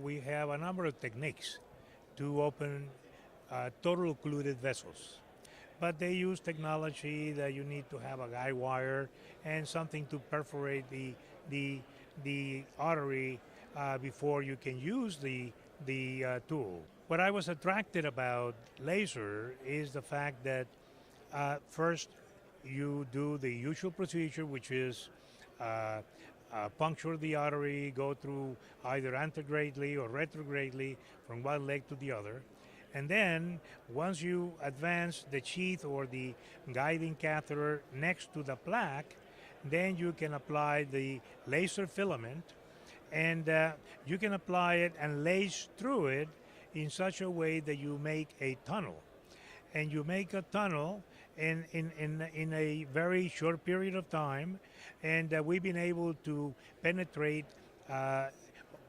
We have a number of techniques to open total occluded vessels, but they use technology that you need to have a guide wire and something to perforate the artery before you can use the tool. What I was attracted about laser is the fact that first you do the usual procedure, which is puncture the artery, go through either anterogradely or retrogradely from one leg to the other. And then once you advance the sheath or the guiding catheter next to the plaque, then you can apply the laser filament, and you can apply it and lace through it in such a way that you make a tunnel. And you make a tunnel in a very short period of time, and we've been able to penetrate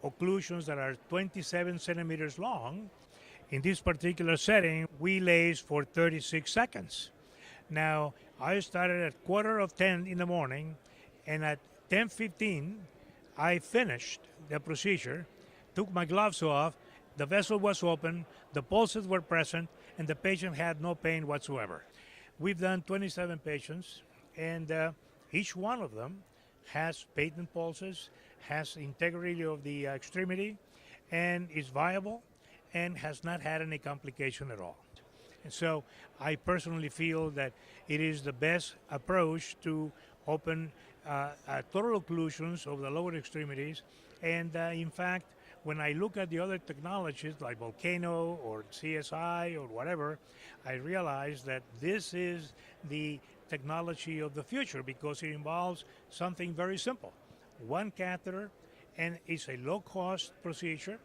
occlusions that are 27 centimeters long. In this particular setting, we lace for 36 seconds. Now, I started at 9:45 in the morning, and at 10:15, I finished the procedure, took my gloves off, the vessel was open, the pulses were present, and the patient had no pain whatsoever. We've done 27 patients, and each one of them has patent pulses, has integrity of the extremity, and is viable, and has not had any complication at all. And so I personally feel that it is the best approach to open total occlusions of the lower extremities. And in fact, when I look at the other technologies like Volcano or CSI or whatever, I realize that this is the technology of the future because it involves something very simple. One catheter, and it's a low-cost procedure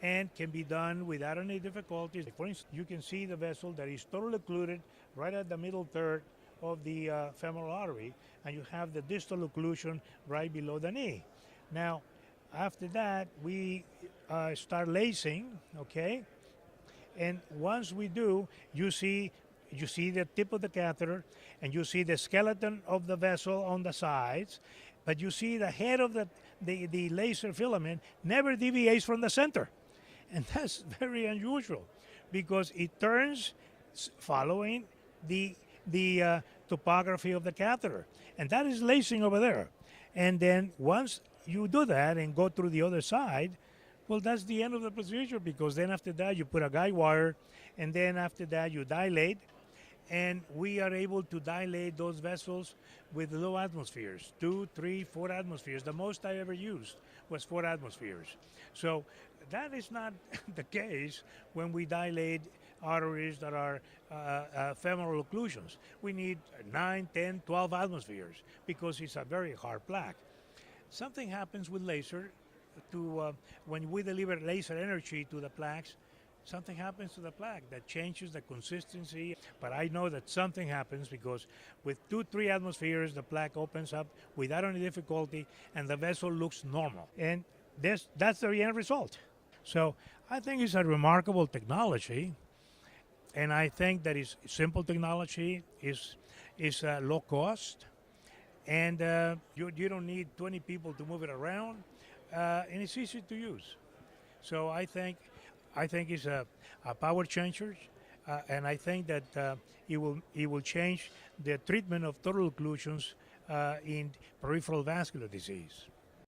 and can be done without any difficulties. For instance, you can see the vessel that is totally occluded right at the middle third of the femoral artery, and you have the distal occlusion right below the knee. Now, after that, we start lacing, okay? And once we do, you see the tip of the catheter, and you see the skeleton of the vessel on the sides, but you see the head of the laser filament never deviates from the center. And that's very unusual because it turns following the topography of the catheter. And that is lacing over there. And then once you do that and go through the other side, well, that's the end of the procedure because then after that you put a guide wire, and then after that you dilate, and we are able to dilate those vessels with low atmospheres, 2, 3, 4 atmospheres. The most I ever used was 4 atmospheres. So that is not the case when we dilate arteries that are femoral occlusions. We need 9, 10, 12 atmospheres because it's a very hard plaque. Something happens with laser when we deliver laser energy to the plaques. Something happens to the plaque that changes the consistency, but I know that something happens because with 2, 3 atmospheres, the plaque opens up without any difficulty and the vessel looks normal. And that's the end result. So I think it's a remarkable technology, and I think that it's simple technology, is low cost, and you don't need 20 people to move it around, and it's easy to use. So I think it's a power changer, and I think that it will change the treatment of total occlusions in peripheral vascular disease.